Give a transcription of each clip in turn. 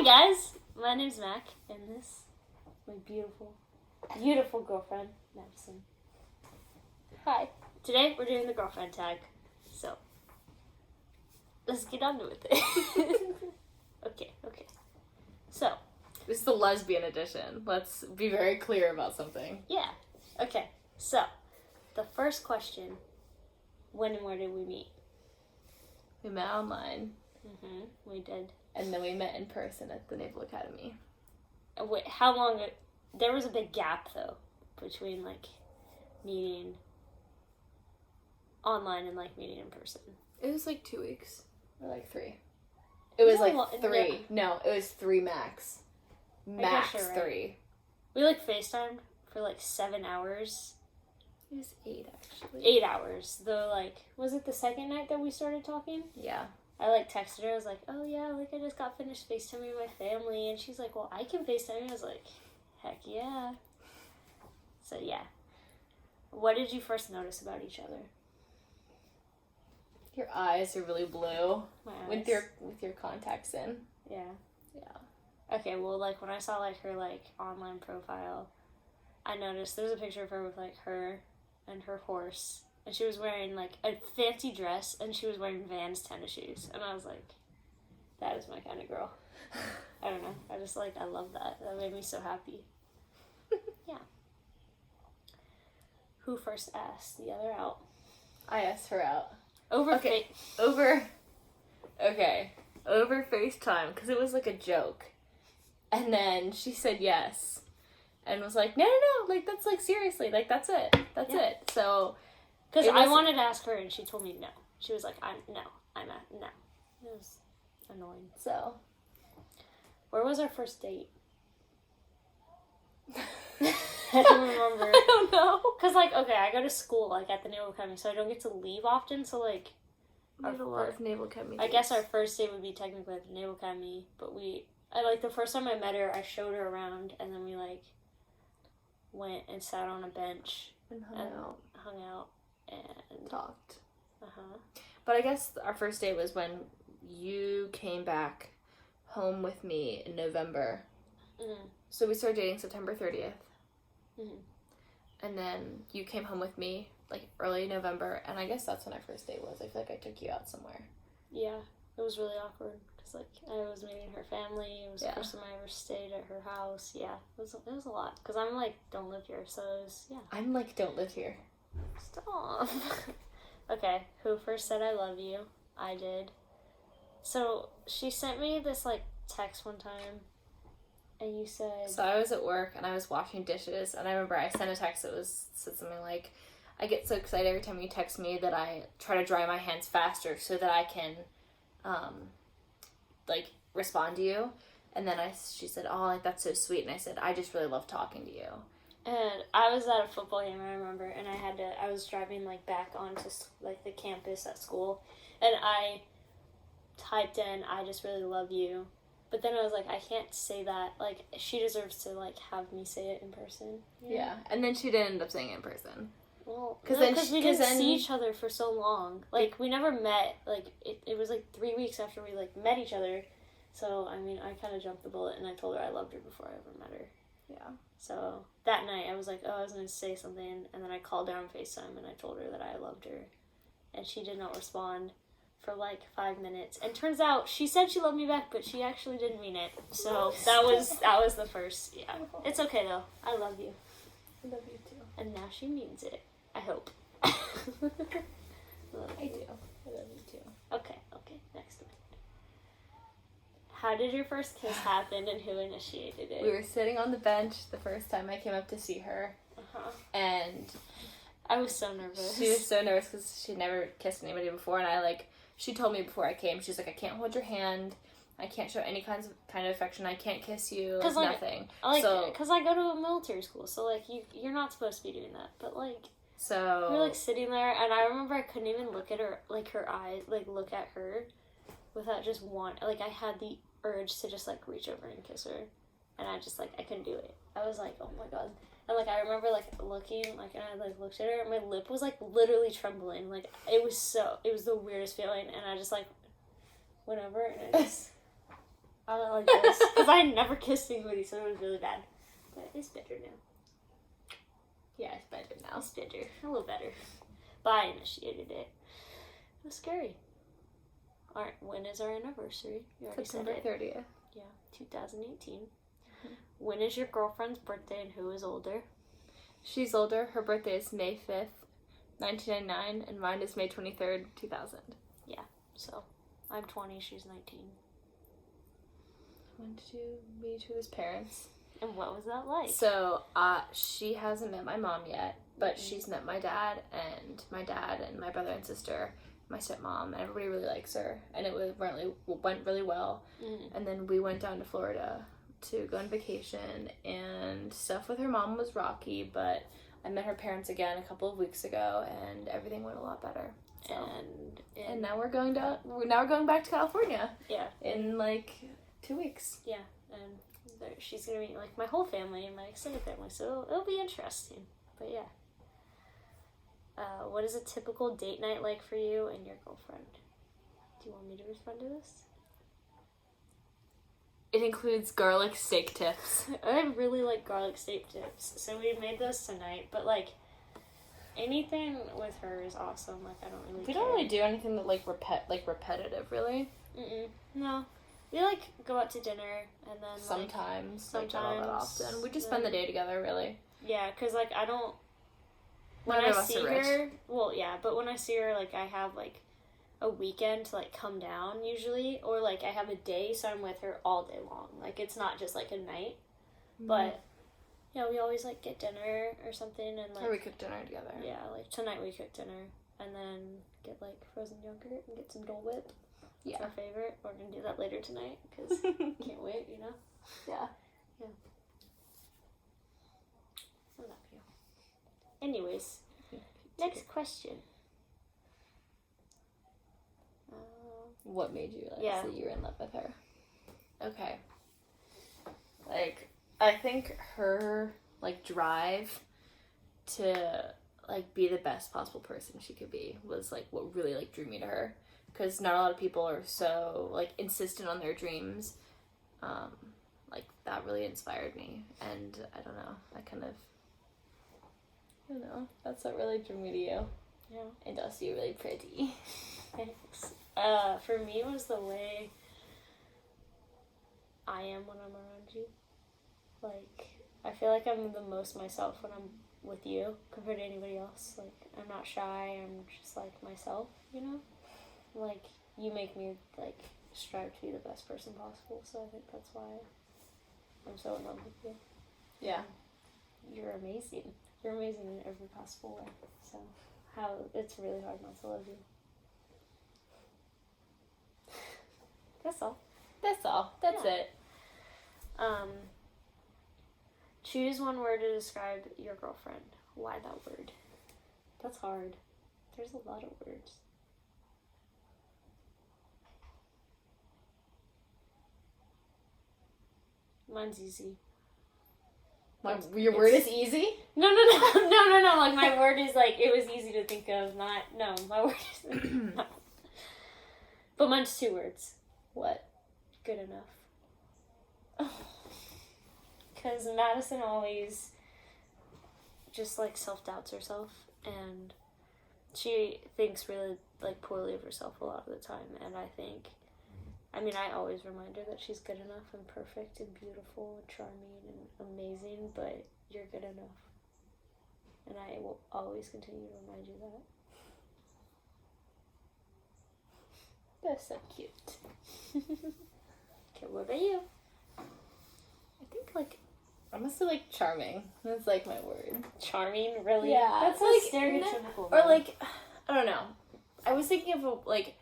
Hi guys, my name's Mac, and this is my beautiful, beautiful girlfriend, Madison. Hi. Today we're doing the girlfriend tag, so let's get on with it. Okay. So, this is the lesbian edition. Let's be very clear about something. Yeah. Okay. So, the first question: when and where did we meet? We met online. We did. And then we met in person at the Naval Academy. Wait, how long? There was a big gap though between meeting online and meeting in person. It was 2 weeks or 3. It was 3. Yeah. No, it was 3 max. Max right. 3. We FaceTimed for 7 hours. It was 8 actually. 8 hours. Though was it the second night that we started talking? Yeah. I texted her. I was like, oh yeah, I just got finished FaceTiming my family, and she's like, well, I can FaceTime you. I was like, heck yeah. So yeah. What did you first notice about each other? Your eyes are really blue. My eyes. With your contacts in. Yeah. Yeah. Okay, well when I saw her online profile, I noticed there's a picture of her with her and her horse. And she was wearing, a fancy dress, and she was wearing Vans tennis shoes. And I was like, that is my kind of girl. I don't know. I just, I love that. That made me so happy. Yeah. Who first asked the other out? I asked her out. Over FaceTime, because it was a joke. And then she said yes. And was like, no, that's, seriously, that's it. That's it. So... Because I wanted to ask her, and she told me no. She was like, no. It was annoying. So, where was our first date? I don't remember. I don't know. Because, I go to school, at the Naval Academy, so I don't get to leave often, so, we have a lot of Naval Academy dates. I guess our first date would be technically at the Naval Academy, but the first time I met her, I showed her around, and then we, went and sat on a bench. And hung out. And talked. But I guess our first date was when you came back home with me in November. So we started dating September 30th. And then you came home with me early November, and I guess that's when our first date was. I feel I took you out somewhere. Yeah, it was really awkward because I was meeting her family. It was the first time I ever stayed at her house. Yeah, it was a lot because I'm don't live here, so it was, yeah. I'm don't live here. Stop. Okay, who first said I love you? I did. So she sent me this text one time, and you said... So I was at work, and I was washing dishes, and I remember I sent a text that said something like, I get so excited every time you text me that I try to dry my hands faster so that I can, respond to you. And then she said, oh, that's so sweet. And I said, I just really love talking to you. And I was at a football game, I remember, and I was driving, back onto, the campus at school, and I typed in, I just really love you, but then I was like, I can't say that, she deserves to, have me say it in person. Yeah, and then she did end up saying it in person. Well, because we didn't see each other for so long. We never met, it was, 3 weeks after we, met each other, so, I mean, I kind of jumped the bullet, and I told her I loved her before I ever met her. Yeah. So that night I was like, oh, I was going to say something, and then I called her on FaceTime and I told her that I loved her, and she did not respond for 5 minutes, and turns out she said she loved me back, but she actually didn't mean it. So that was the first. Yeah, it's okay though. I love you. I love you too. And now she means it. I hope. I do. I love you too. Okay. Next one. How did your first kiss happen, and who initiated it? We were sitting on the bench the first time I came up to see her, and I was so nervous. She was so nervous because she'd never kissed anybody before, and she told me before I came, she's like, I can't hold your hand, I can't show any kind of affection, I can't kiss you, nothing. Because I go to a military school, so you're not supposed to be doing that, but so we're sitting there, and I remember I couldn't even look at her, her eyes, look at her without just I had the urge to just reach over and kiss her, and I just I couldn't do it. I was like, oh my god. And I remember looking, and I looked at her, and my lip was literally trembling. It was the weirdest feeling, and I just went over, and I don't like this. Because I never kissed anybody, so it was really bad. But it's better now. Yeah, it's better now. It's better. A little better. But I initiated it. It was scary. Alright, when is our anniversary? You already September said it. 30th. Yeah, 2018. Mm-hmm. When is your girlfriend's birthday and who is older? She's older. Her birthday is May 5th, 1999, and mine is May 23rd, 2000. Yeah, so I'm 20, she's 19. When did you meet each other's parents? And what was that like? So, she hasn't met my mom yet, but she's met my dad and my brother and sister, my stepmom, and everybody really likes her, and it went really well. Mm-hmm. And then we went down to Florida to go on vacation, and stuff with her mom was rocky, but I met her parents again a couple of weeks ago, and everything went a lot better. So, and now we're going back to California. Yeah. In like 2 weeks. Yeah, and she's gonna meet like my whole family and my extended family, so it'll be interesting. But yeah. What is a typical date night like for you and your girlfriend? Do you want me to respond to this? It includes garlic steak tips. I really like garlic steak tips, so we made those tonight. But like, anything with her is awesome. Like I don't really. We don't really do anything that repetitive, really. No, we like go out to dinner and then sometimes not that often. We just spend the day together, really. Yeah, cause like I don't. When I see her, well, yeah, but when I see her, like, I have, like, a weekend to, like, come down, usually, or, like, I have a day, so I'm with her all day long. Like, it's not just, like, a night, but, yeah, we always, like, get dinner or something, and, like... Or we cook dinner together. Yeah, like, tonight we cook dinner, and then get, like, frozen yogurt and get some Dole Whip. That's our favorite. We're gonna do that later tonight, because can't wait, you know? Yeah. Yeah. I love you. Anyways, next question. What made you say you were in love with her? Okay. Like, I think her, like, drive to, like, be the best possible person she could be was, like, what really, like, drew me to her. Because not a lot of people are so, like, insistent on their dreams. Like, that really inspired me. And, I don't know, I don't know. That's what really drew me to you. Yeah. And also, you're really pretty. Thanks. For me, it was the way I am when I'm around you. Like, I feel like I'm the most myself when I'm with you compared to anybody else. Like, I'm not shy. I'm just, like, myself, you know? Like, you make me, like, strive to be the best person possible. So I think that's why I'm so in love with you. Yeah. You're amazing. You're amazing in every possible way. So, it's really hard not to love you. That's all. That's it. Choose one word to describe your girlfriend. Why that word? That's hard. There's a lot of words. Mine's easy. Your word is easy? No. Like, my word is, like, it was easy to think of, my word is, no. But mine's 2 words. What? Good enough. Because Madison always just, like, self-doubts herself, and she thinks really, like, poorly of herself a lot of the time, and I always remind her that she's good enough and perfect and beautiful and charming and amazing, but you're good enough. And I will always continue to remind you that. That's so cute. Okay, what about you? I think, like, honestly, like, charming. That's, like, my word. Charming? Really? Yeah. That's, like, stereotypical. Or, like, I don't know. I was thinking of, like,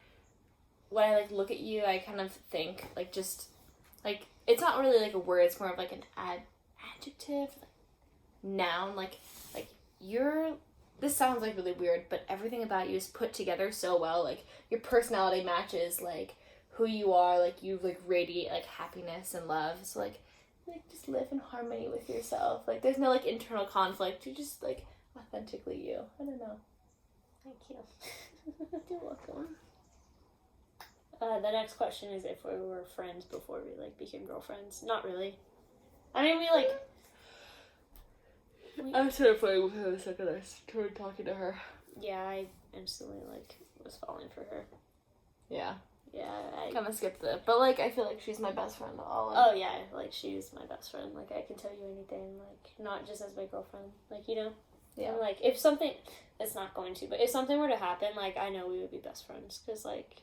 when I, like, look at you, I kind of think, like, just, like, it's not really, like, a word. It's more of, like, an adjective, like, noun. Like, this sounds, like, really weird, but everything about you is put together so well. Like, your personality matches, like, who you are. Like, you, like, radiate, like, happiness and love. So, like, just live in harmony with yourself. Like, there's no, like, internal conflict. You're just, like, authentically you. I don't know. Thank you. You're welcome. The next question is if we were friends before we, like, became girlfriends. Not really. I mean, we, like... I was sort of playing with her the second I started talking to her. Yeah, I instantly, like, was falling for her. Yeah. Yeah, I... kind of skipped it. But, like, I feel like she's my best friend all in. Oh, yeah, like, she's my best friend. Like, I can tell you anything, like, not just as my girlfriend. Like, you know? Yeah. And, like, if something... It's not going to, but if something were to happen, like, I know we would be best friends. Because, like,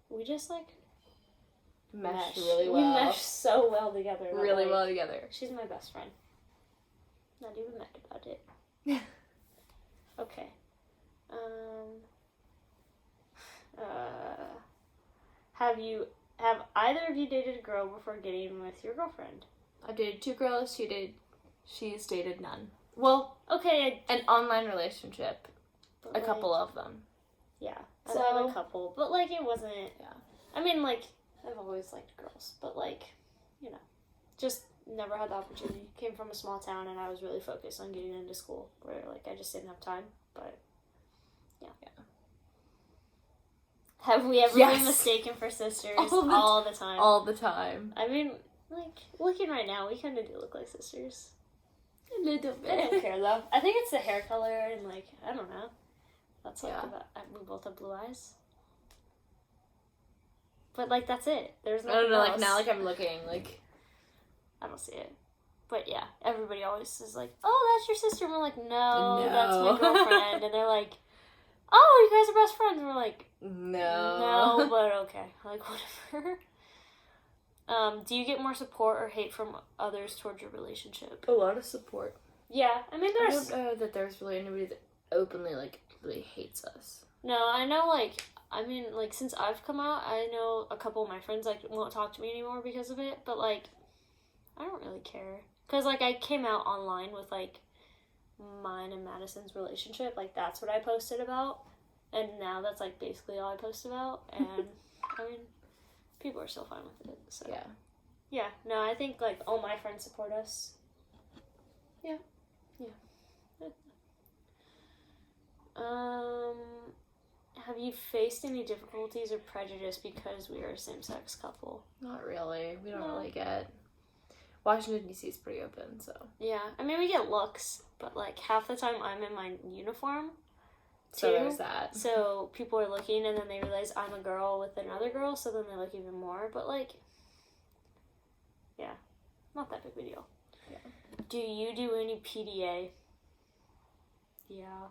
we just, like... Mesh really well. We mesh so well together. Really well together. She's my best friend. Not even mad about it. Okay. Have either of you dated a girl before getting with your girlfriend? I've dated 2 girls. She's dated none. Well, okay, an online relationship. A like, couple of them. Yeah, So, I have a couple, but like it wasn't. Yeah. I mean, like I've always liked girls, but like, you know, just never had the opportunity. Came from a small town, and I was really focused on getting into school, where like I just didn't have time. But yeah. Have we ever been mistaken for sisters? All the time. All the time. I mean, like, looking right now, we kind of do look like sisters. A little bit. I don't care, though. I think it's the hair color and, like, I don't know. That's, like, we both have blue eyes. But, like, that's it. There's nothing I don't know, else. like, now, like, I'm looking, like... I don't see it. But, yeah, everybody always is like, oh, that's your sister. And we're like, no, that's my girlfriend. And they're like, oh, you guys are best friends. And we're like, no, but okay. Like, whatever. Do you get more support or hate from others towards your relationship? A lot of support. Yeah, I mean, I don't know that there's really anybody that openly, like, really hates us. No, I know, like, I mean, like, since I've come out, I know a couple of my friends, like, won't talk to me anymore because of it, but, like, I don't really care. Because, like, I came out online with, like, mine and Madison's relationship. Like, that's what I posted about. And now that's, like, basically all I post about. And, I mean, people are still fine with it. So yeah. Yeah. No, I think, like, all my friends support us. Yeah. Yeah. Have you faced any difficulties or prejudice because we are a same-sex couple? Not really. We don't really get... Washington, D.C. is pretty open, so... Yeah. I mean, we get looks, but, like, half the time I'm in my uniform, too. So there's that. So people are looking, and then they realize I'm a girl with another girl, so then they look even more. But, like, yeah. Not that big of a deal. Yeah. Do you do any PDA? Yeah.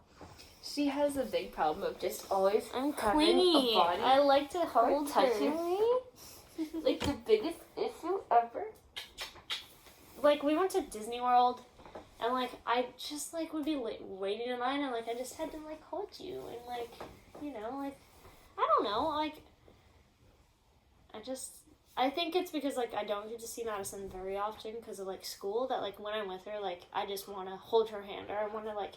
She has a big problem of just always I'm having clingy. a body I like to hold touching her. me. Like, the biggest issue ever. Like, we went to Disney World, and, like, I just, like, would be waiting in line, and, like, I just had to, like, hold you, and, like, you know, like, I don't know, like, I think it's because, like, I don't get to see Madison very often because of, like, school, that, like, when I'm with her, like, I just want to hold her hand, or I want to, like,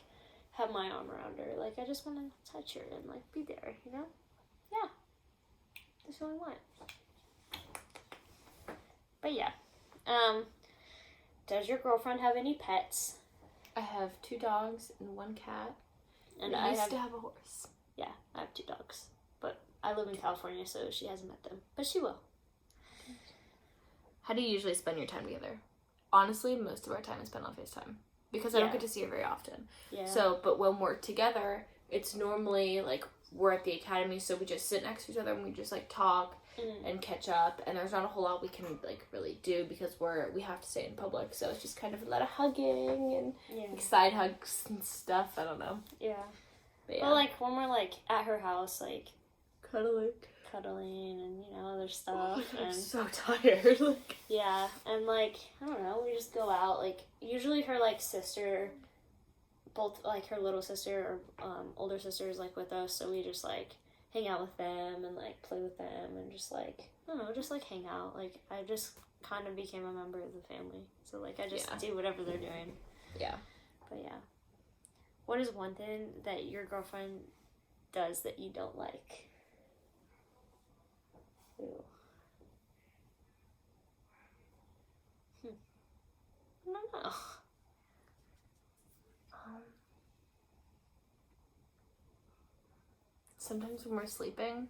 have my arm around her, like, I just want to touch her and, like, be there, you know? Yeah. That's what I want. But, yeah. Does your girlfriend have any pets? I have 2 dogs and 1 cat. And I used to have a horse. Yeah, I have 2 dogs. But I live in California, so she hasn't met them. But she will. How do you usually spend your time together? Honestly, most of our time is spent on FaceTime. Because I don't get to see her very often. Yeah. So, but when we're together, it's normally, like, we're at the academy, so we just sit next to each other and we just, like, talk and catch up. And there's not a whole lot we can, like, really do because we have to stay in public. So it's just kind of a lot of hugging and like, side hugs and stuff. I don't know. Yeah. But, Well, like, when we're, like, at her house, like... Cuddling And, you know, other stuff. I'm and so tired. Like... Yeah. And, like, I don't know, we just go out. Like, usually her, like, sister... Both, like, her little sister or older sister is, like, with us. So we just, like... hang out with them and, like, play with them and just, like, I don't know, just, like, hang out. Like, I just kind of became a member of the family. So, like, I just do whatever they're doing. Yeah. But, yeah. What is one thing that your girlfriend does that you don't like? Ooh. I don't know. Sometimes when we're sleeping,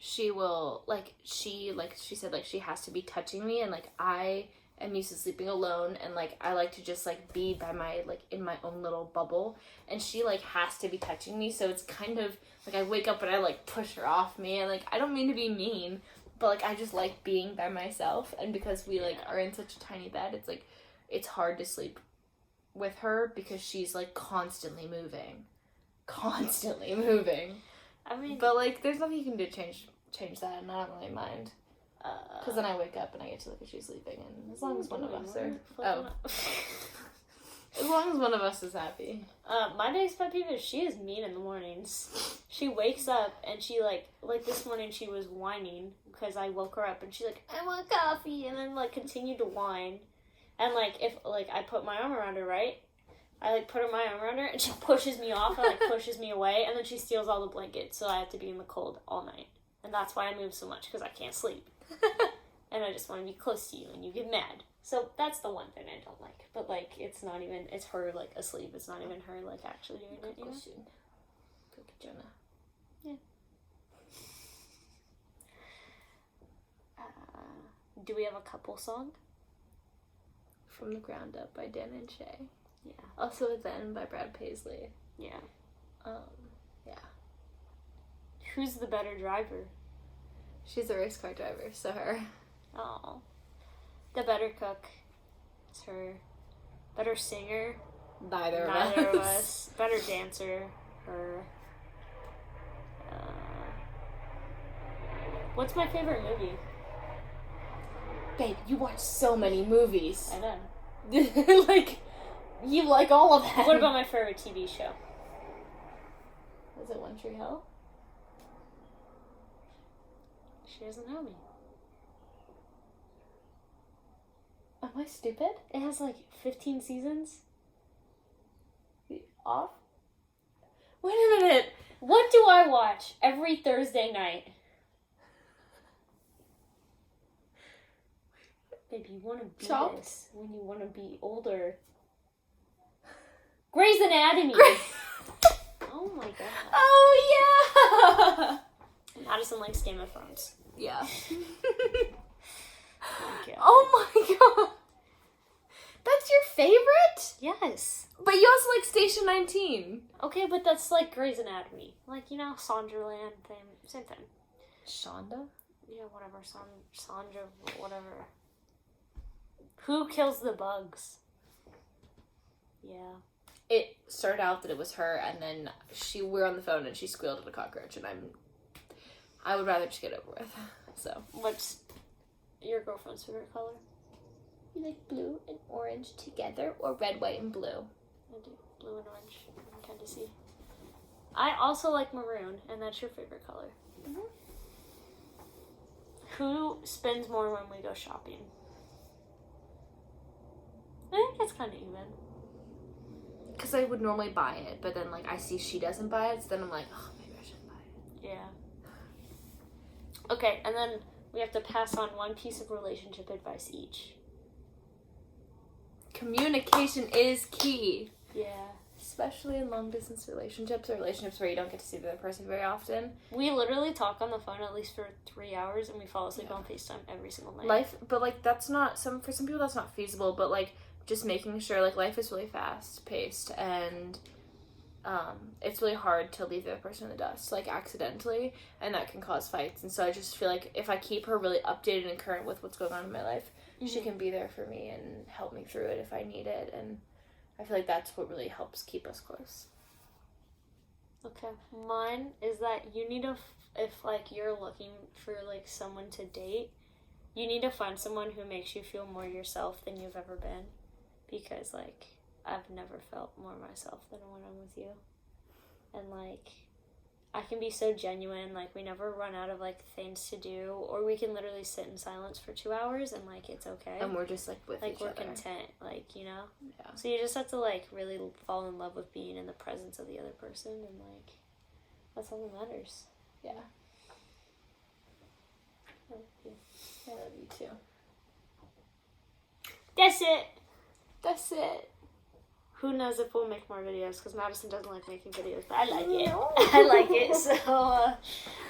she will, like, she said, like, she has to be touching me, and, like, I am used to sleeping alone, and, like, I like to just, like, be by my, like, in my own little bubble, and she, like, has to be touching me, so it's kind of, like, I wake up and I, like, push her off me, and, like, I don't mean to be mean, but, like, I just like being by myself, and because we, like, are in such a tiny bed, it's, like, it's hard to sleep with her, because she's, like, constantly moving. I mean, but, like, there's nothing you can do to change that, and I don't really mind. Because then I wake up and I get to look at you sleeping, and as long as one of us are... As long as one of us is happy. My next pet peeve is she is mean in the mornings. She wakes up and she, like this morning she was whining because I woke her up, and she's like, I want coffee, and then, like, continued to whine. And, like, if, like, I put my arm around her, right? I, like, put my arm around her, and she pushes me off and, like, pushes me away, and then she steals all the blankets, so I have to be in the cold all night. And that's why I move so much, because I can't sleep. And I just want to be close to you, and you get mad. So that's the one thing I don't like. But, like, it's not even, it's her, like, asleep. It's not even her, like, actually doing it, you know? Cookie Jonah. Yeah. Do we have a couple song? From the Ground Up by Dan and Shay. Yeah. Also At the End by Brad Paisley. Yeah. Yeah. Who's the better driver? She's a race car driver, so her. Oh. The better cook. It's her. Better singer. Neither of us. Better dancer. Her. What's my favorite movie? Babe, you watch so many movies. I know. Like, you like all of them. What about my favorite TV show? Is it One Tree Hill? She doesn't know me. Am I stupid? It has, like, 15 seasons. Off? Wait a minute. What do I watch every Thursday night? Baby, you want to be this when you want to be older. Grey's Anatomy. Oh my god. Oh yeah. Madison likes Game of Thrones. Yeah. Okay. Oh my god. That's your favorite? Yes. But you also like Station 19. Okay, but that's like Grey's Anatomy. Like, you know, Sonderland thing. Same thing. Shonda? Yeah, whatever. Sandra, whatever. Who kills the bugs? Yeah. It started out that it was her, and then we were on the phone and she squealed at a cockroach, and I would rather just get over with. So. What's your girlfriend's favorite color? You like blue and orange together, or red, white, and blue? I do. Blue and orange. I can kind of see. I also like maroon, and that's your favorite color. Mm-hmm. Who spends more when we go shopping? I think it's kind of even. Because I would normally buy it, but then, like, I see she doesn't buy it, so then I'm like, oh, maybe I shouldn't buy it. Yeah. Okay, and then we have to pass on one piece of relationship advice each. Communication is key. Yeah. Especially in long-distance relationships, or relationships where you don't get to see the other person very often. We literally talk on the phone at least for 3 hours, and we fall asleep on FaceTime every single night. Life, but, like, that's not, for some people that's not feasible, but, like, just making sure, like, life is really fast-paced, and it's really hard to leave the other person in the dust, like, accidentally, and that can cause fights. And so I just feel like if I keep her really updated and current with what's going on in my life, she can be there for me and help me through it if I need it, and I feel like that's what really helps keep us close. Okay. Mine is that you need to, if, like, you're looking for, like, someone to date, you need to find someone who makes you feel more yourself than you've ever been. Because, like, I've never felt more myself than when I'm with you. And, like, I can be so genuine. Like, we never run out of, like, things to do. Or we can literally sit in silence for 2 hours and, like, it's okay. And we're just, like, with each other. Like, we're content, like, you know? Yeah. So you just have to, like, really fall in love with being in the presence of the other person. And, like, that's all that matters. Yeah. I love you. I love you, too. That's it! That's it. Who knows if we'll make more videos, because Madison doesn't like making videos, but I like it. I like it, so,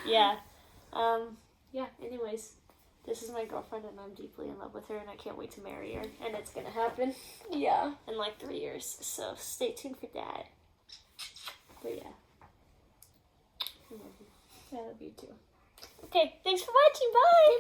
yeah. Yeah, anyways, this is my girlfriend and I'm deeply in love with her and I can't wait to marry her. And it's gonna happen. Yeah. In like 3 years. So stay tuned for that. But yeah. I love you. I love you too. Okay, thanks for watching. Bye!